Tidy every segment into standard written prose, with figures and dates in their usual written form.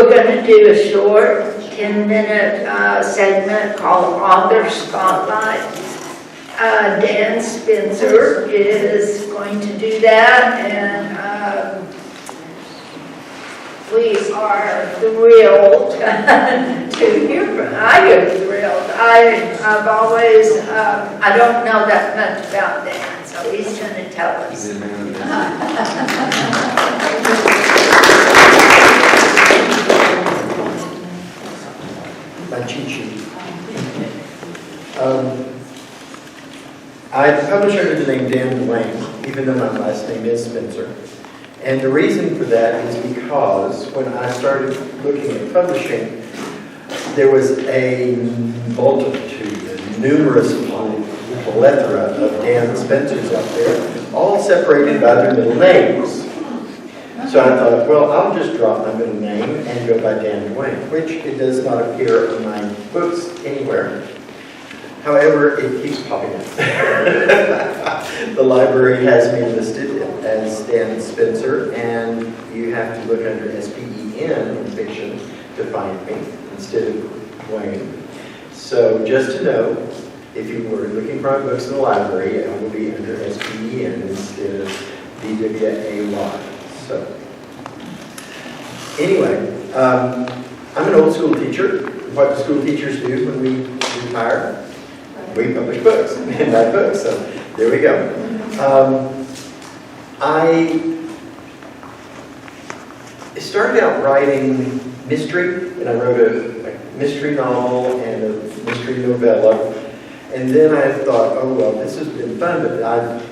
we're going to do a short 10-minute segment called Author Spotlight. Dan Spencer is going to do that, and we are thrilled to hear from him. I am thrilled. I've always, I don't know that much about Dan, so he's going to tell us. My cheat sheet. I publish under the name Dan-Dwayne, even though my last name is Spencer. And the reason for that is because when I started looking at publishing, there was a multitude, a numerous plethora of Dan Spencers out there, all separated by their middle names. So I thought, well, I'll just drop my middle name and go by Dan-Dwayne, which it does not appear on my books anywhere. However, it keeps popping up. The library has me listed as Dan Spencer, and you have to look under S-P-E-N in fiction to find me instead of Dwayne. So just to know, if you were looking for my books in the library, I will be under S-P-E-N instead of D-W-A-Y. So, anyway, I'm an old school teacher. What do school teachers do when we retire? We publish books and write books. So there we go. I started out writing mystery, and I wrote a mystery novel and a mystery novella. And then I thought, oh well, this has been fun, but I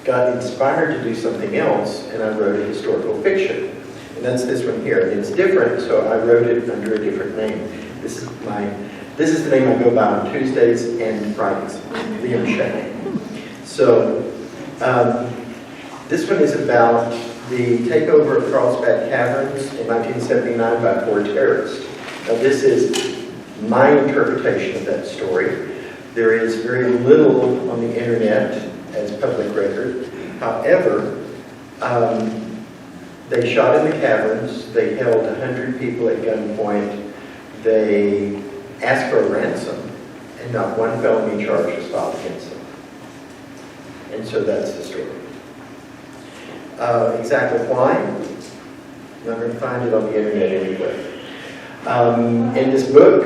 got inspired to do something else, and I wrote a historical fiction. And that's this one here. And it's different, so I wrote it under a different name. This is the name I go by on Tuesdays and Fridays, Liam Shea. So, this one is about the takeover of Carlsbad Caverns in 1979 by 4 terrorists. Now, this is my interpretation of that story. There is very little on the internet as public record. However, they shot in the caverns. They held 100 people at gunpoint. They asked for a ransom, and not one felony charge was filed against them. And so that's the story. Exactly why? I'm not going to find it on the internet anyway. In this book,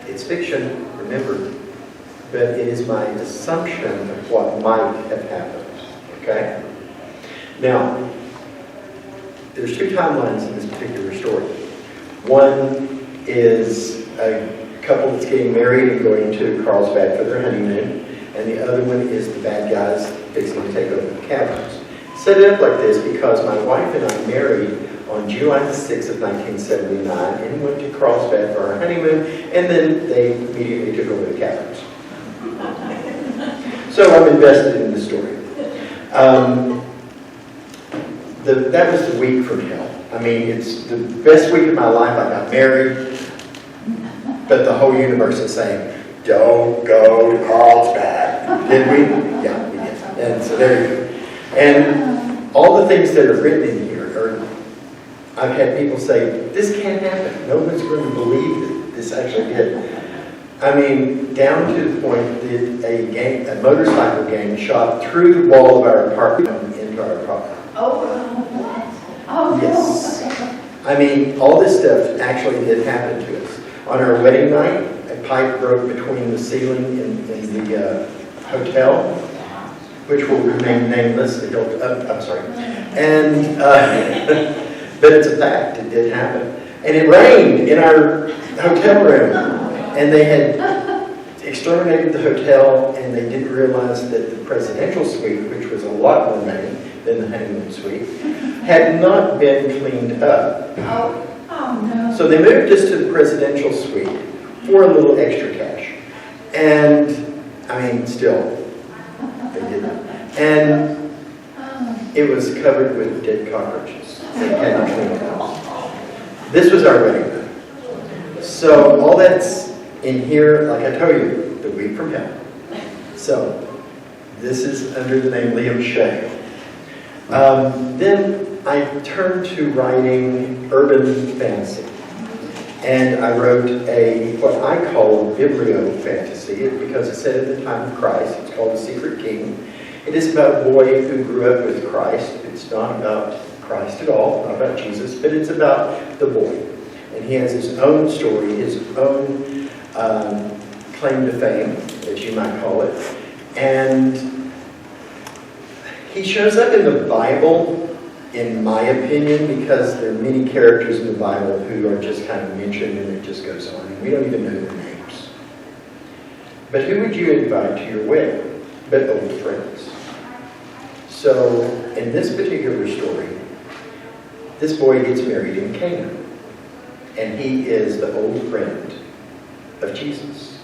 it's fiction, remember, but it is my assumption of what might have happened. Okay? Now, there's 2 timelines in this particular story. One is a couple that's getting married and going to Carlsbad for their honeymoon, and the other one is the bad guys fixing to take over the caverns. Set it up like this because my wife and I married on July the 6th of 1979 and went to Carlsbad for our honeymoon, and then they immediately took over the caverns. So I'm invested in the story. That was the week from hell. I mean, it's the best week of my life. I got married, but the whole universe is saying, don't go to Carlsbad. Did we? Yeah, we did. And so there you go. And all the things that are written in here, I've had people say, this can't happen. No one's going to believe that this actually did. I mean, down to the point that a motorcycle gang shot through the wall of our apartment into our property. Oh, yes. I mean, all this stuff actually did happen to us. On our wedding night, a pipe broke between the ceiling in the hotel, which will remain nameless. I'm sorry. And, but it's a fact. It did happen. And it rained in our hotel room. And they had exterminated the hotel, and they didn't realize that the presidential suite, which was a lot more money than the honeymoon suite, had not been cleaned up. Oh no. So they moved us to the presidential suite for a little extra cash. And, I mean, still, they didn't. And it was covered with dead cockroaches. They hadn't cleaned it up. This was our wedding night. So all that's in here, like I told you, the week from hell. So this is under the name Liam Shea. Then I turned to writing urban fantasy. And I wrote what I call biblio-fantasy, because it's set at the time of Christ. It's called The Secret King. It is about a boy who grew up with Christ. It's not about Christ at all, not about Jesus, but it's about the boy. And he has his own story, his own claim to fame, as you might call it. And he shows up in the Bible, in my opinion, because there are many characters in the Bible who are just kind of mentioned and it just goes on, and we don't even know their names. But who would you invite to your wedding but old friends? So, in this particular story, this boy gets married in Canaan, and he is the old friend of Jesus.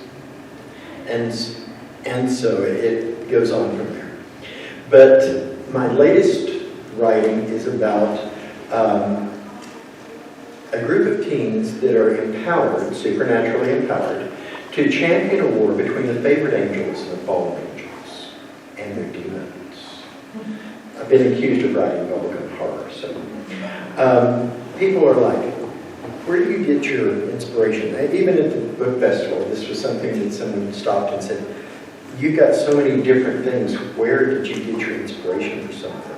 And so it goes on from there. But my latest writing is about a group of teens that are empowered, supernaturally empowered, to champion a war between the favored angels and the fallen angels and their demons. I've been accused of writing bubblegum horror, so people are like, where do you get your inspiration? Even at the book festival, this was something that someone stopped and said, you've got so many different things, where did you get your inspiration for something?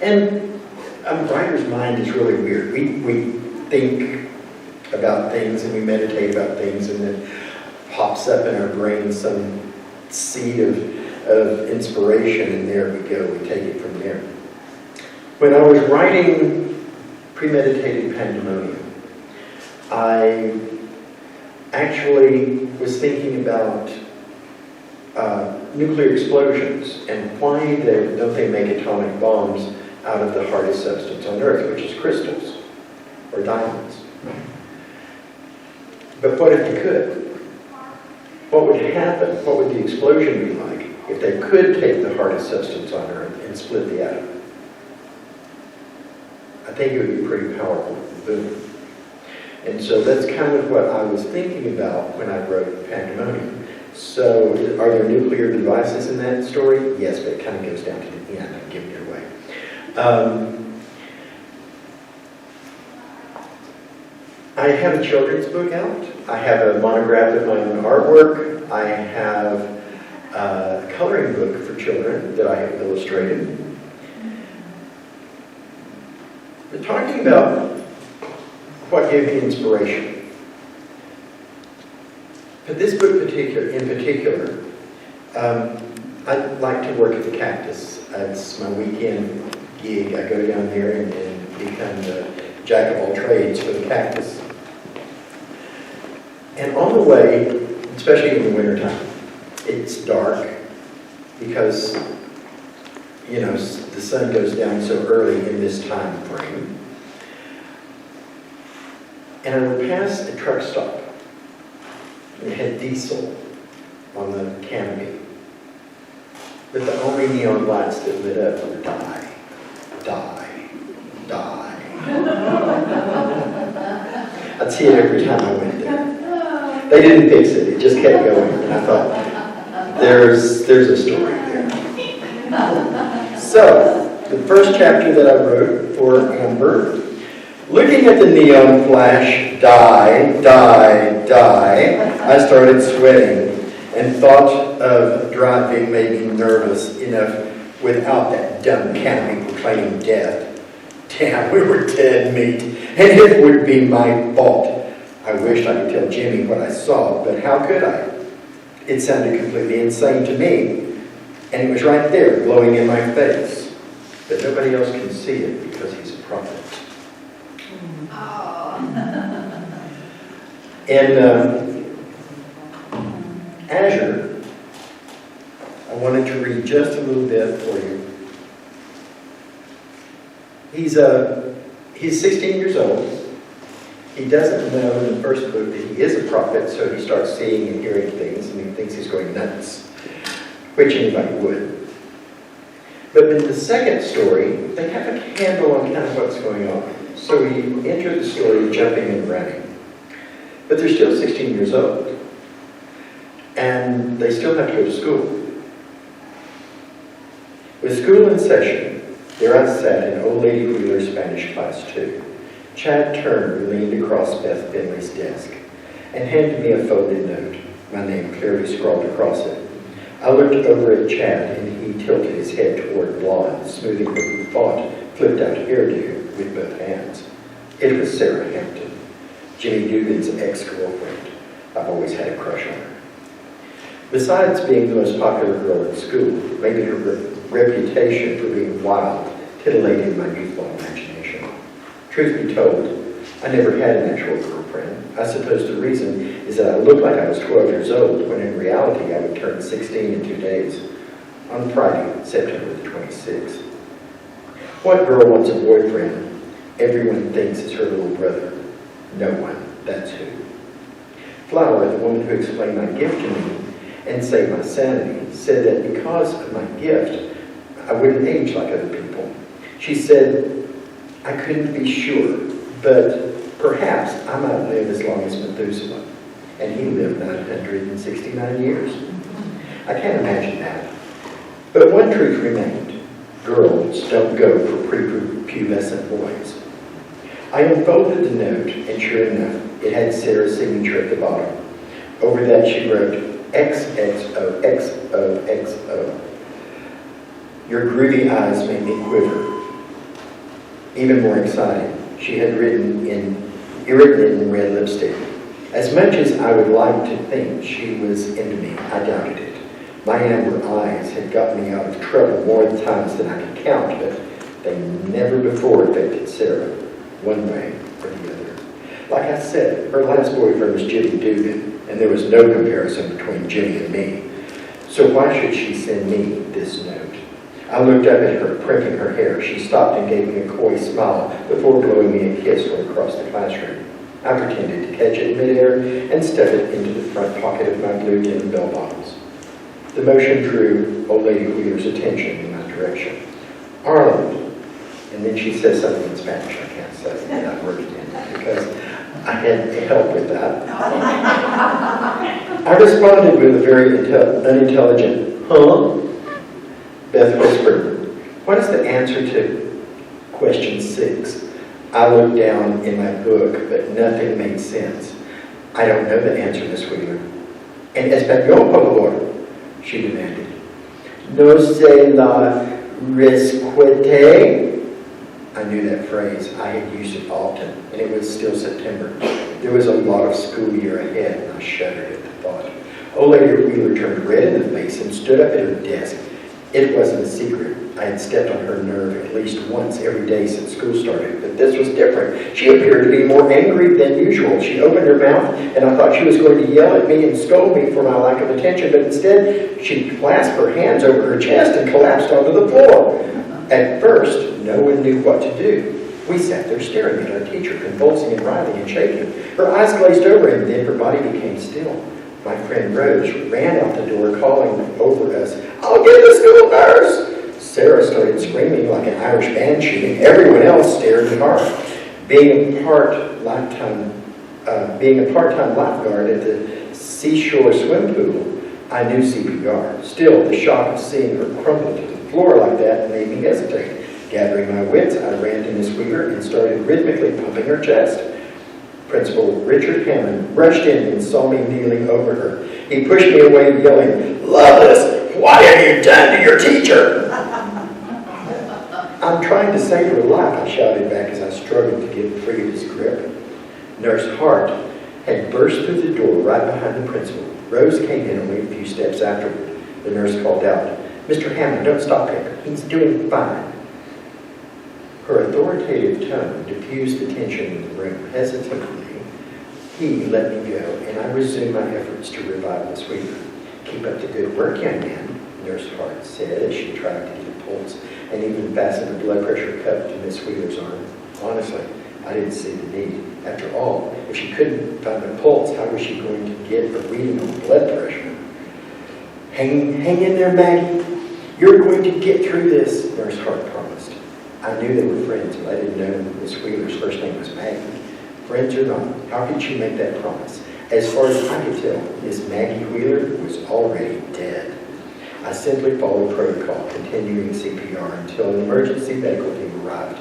And a writer's mind is really weird. We think about things and we meditate about things, and then pops up in our brain some seed of inspiration, and there we go. We take it from there. When I was writing Premeditated Pandemonium, I actually was thinking about nuclear explosions and why don't they make atomic bombs out of the hardest substance on Earth, which is crystals or diamonds. But what if they could? What would happen? What would the explosion be like if they could take the hardest substance on Earth and split the atom? I think it would be pretty powerful. Boom. And so that's kind of what I was thinking about when I wrote Pandemonium. So are there nuclear devices in that story? Yes, but it kind of goes down to the end. I'm giving it away. I have a children's book out. I have a monograph of my own artwork. I have a coloring book for children that I have illustrated. We're talking about what gave me inspiration. For this book in particular, I like to work at the Cactus. It's my weekend gig. I go down there and become the jack of all trades for the Cactus. And on the way, especially in the wintertime, it's dark because, the sun goes down so early in this time frame. And I would pass a truck stop. And it had diesel on the canopy. But the only neon lights that lit up were die, die, die. I'd see it every time I went there. They didn't fix it. It just kept going. And I thought, there's a story there. So, the first chapter that I wrote for Amber, looking at the neon flash, die, die, die, I started sweating, and thought of driving made me nervous enough without that dumb canopy proclaiming death. Damn, we were dead meat, and it would be my fault. I wished I could tell Jimmy what I saw, but how could I? It sounded completely insane to me, and it was right there, glowing in my face. But nobody else can see it because he's a prophet. In Azure, I wanted to read just a little bit for you. He's 16 years old. He doesn't know in the first book that he is a prophet, so he starts seeing and hearing things, and he thinks he's going nuts, which anybody would. But in the second story, they have a handle on kind of what's going on. So we enter the story jumping and running. But they're still 16 years old. And they still have to go to school. With school in session, There I sat in Old Lady Wheeler's Spanish class too. Chad turned and leaned across Beth Bentley's desk and handed me a folded note, my name clearly scrawled across it. I looked over at Chad and he tilted his head toward Blonde, smoothing her thought flipped-out hairdo with both hands. It was Sarah Hampton, Jimmy Dugan's ex-girlfriend. I've always had a crush on her. Besides being the most popular girl at school, maybe her reputation for being wild titillated my youthful imagination. Truth be told, I never had an actual girlfriend. I suppose the reason is that I looked like I was 12 years old, when in reality I would turn 16 in 2 days, on Friday, September the 26th. What girl wants a boyfriend everyone thinks is her little brother? No one, that's who. Flower, the woman who explained my gift to me and saved my sanity, said that because of my gift, I wouldn't age like other people. She said I couldn't be sure, but perhaps I might live as long as Methuselah, and he lived 969 years. I can't imagine that. But one truth remained. Girls don't go for prepubescent boys. I unfolded the note, and sure enough, it had Sarah's signature at the bottom. Over that she wrote, XXOXOXO. Your groovy eyes make me quiver. Even more exciting, she had written in red lipstick. As much as I would like to think she was into me, I doubted it. My amber eyes had got me out of trouble more times than I could count, but they never before affected Sarah, one way or the other. Like I said, her last boyfriend was Jimmy Dugan, and there was no comparison between Jimmy and me. So why should she send me this note? I looked up at her, primping her hair. She stopped and gave me a coy smile before blowing me a kiss from across the classroom. I pretended to catch it in midair and stuffed it into the front pocket of my blue denim bell bottoms. The motion drew Old Lady Wheeler's attention in my direction. Arnold. And then she says something in Spanish I can't say, and I worked in because I had help with that. I responded with a very unintelligent, huh? Beth whispered, what is the answer to question 6? I looked down in my book, but nothing made sense. I don't know the answer, Miss Wheeler. En español, por favor, she demanded. No se la resquete? I knew that phrase. I had used it often, and it was still September. There was a lot of school year ahead, and I shuddered at the thought. Old Lady Wheeler turned red in the face and stood up at her desk. It wasn't a secret. I had stepped on her nerve at least once every day since school started, but this was different. She appeared to be more angry than usual. She opened her mouth, and I thought she was going to yell at me and scold me for my lack of attention, but instead, she clasped her hands over her chest and collapsed onto the floor. At first, no one knew what to do. We sat there staring at our teacher, convulsing and writhing and shaking. Her eyes glazed over, and then her body became still. My friend Rose ran out the door, calling over us, I'll get the school nurse! Sarah started screaming like an Irish banshee, and everyone else stared in horror. Being a part-time lifeguard at the seashore swim pool, I knew CPR. Still, the shock of seeing her crumple to the floor like that made me hesitate. Gathering my wits, I ran to Miss Wheeler and started rhythmically pumping her chest. Principal Richard Hammond rushed in and saw me kneeling over her. He pushed me away, yelling, Loveless, what have you done to your teacher? I'm trying to save her life, I shouted back as I struggled to get free of his grip. Nurse Hart had burst through the door right behind the principal. Rose came in only a few steps afterward. The nurse called out, Mr. Hammond, don't stop him. He's doing fine. Her authoritative tone diffused the tension in the room. Hesitantly, he let me go, and I resumed my efforts to revive Miss Wheeler. Keep up the good work, young man, Nurse Hart said as she tried to get a pulse and even fastened a blood pressure cuff to Miss Wheeler's arm. Honestly, I didn't see the need. After all, if she couldn't find a pulse, how was she going to get a reading on blood pressure? Hang in there, Maggie. You're going to get through this, Nurse Hart promised. I knew they were friends, but I didn't know Miss Wheeler's first name was Maggie. Friends or not, how could she make that promise? As far as I could tell, Miss Maggie Wheeler was already dead. I I simply followed protocol, continuing CPR until an emergency medical team arrived.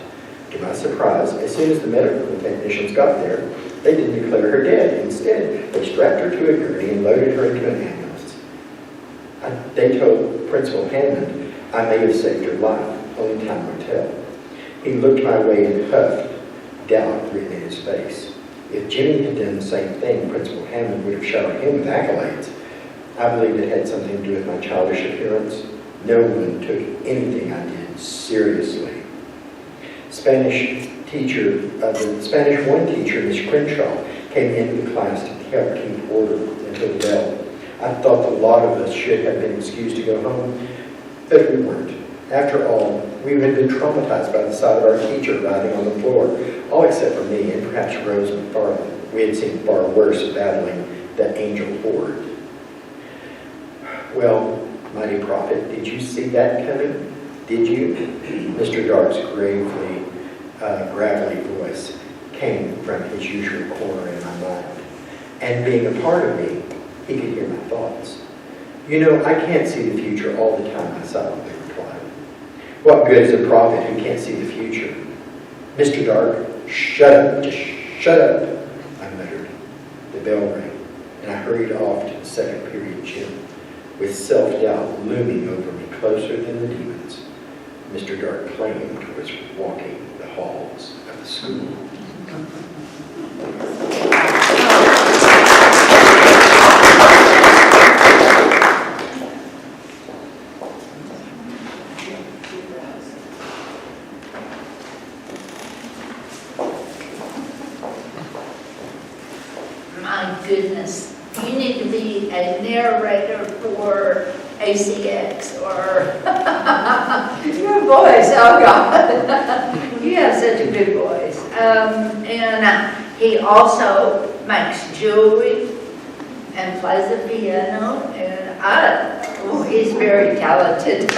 To my surprise, as soon as the medical technicians got there, they didn't declare her dead. Instead, they strapped her to a gurney and loaded her into an ambulance. They told Principal Hammond I may have saved her life, only time would tell. He looked my way and huffed, doubt written in his face. If Jimmy had done the same thing, Principal Hammond would have showered him with accolades. I believed it had something to do with my childish appearance. No one took anything I did seriously. The Spanish 1 teacher, Miss Crenshaw, came into the class to help keep order until the bell. I thought the lot of us should have been excused to go home, but we weren't. After all, we had been traumatized by the sight of our teacher writhing on the floor, all except for me and perhaps Rose McFarland. We had seen far worse battling the angel horde. Well, mighty prophet, did you see that coming? Did you? Mr. Dark's gravelly voice came from his usual corner in my mind. And being a part of me, he could hear my thoughts. You know, I can't see the future all the time, I silently replied. What good is a prophet who can't see the future? Mr. Dark, shut up, just shut up, I muttered. The bell rang, and I hurried off to the second period gym, with self-doubt looming over me closer than the demons. Mr. Dark claimed was walking the halls of the school. My goodness, you need to be a narrator for ACX or your voice, oh God. You have such a good voice. And he also makes jewelry and plays the piano, and he's very talented.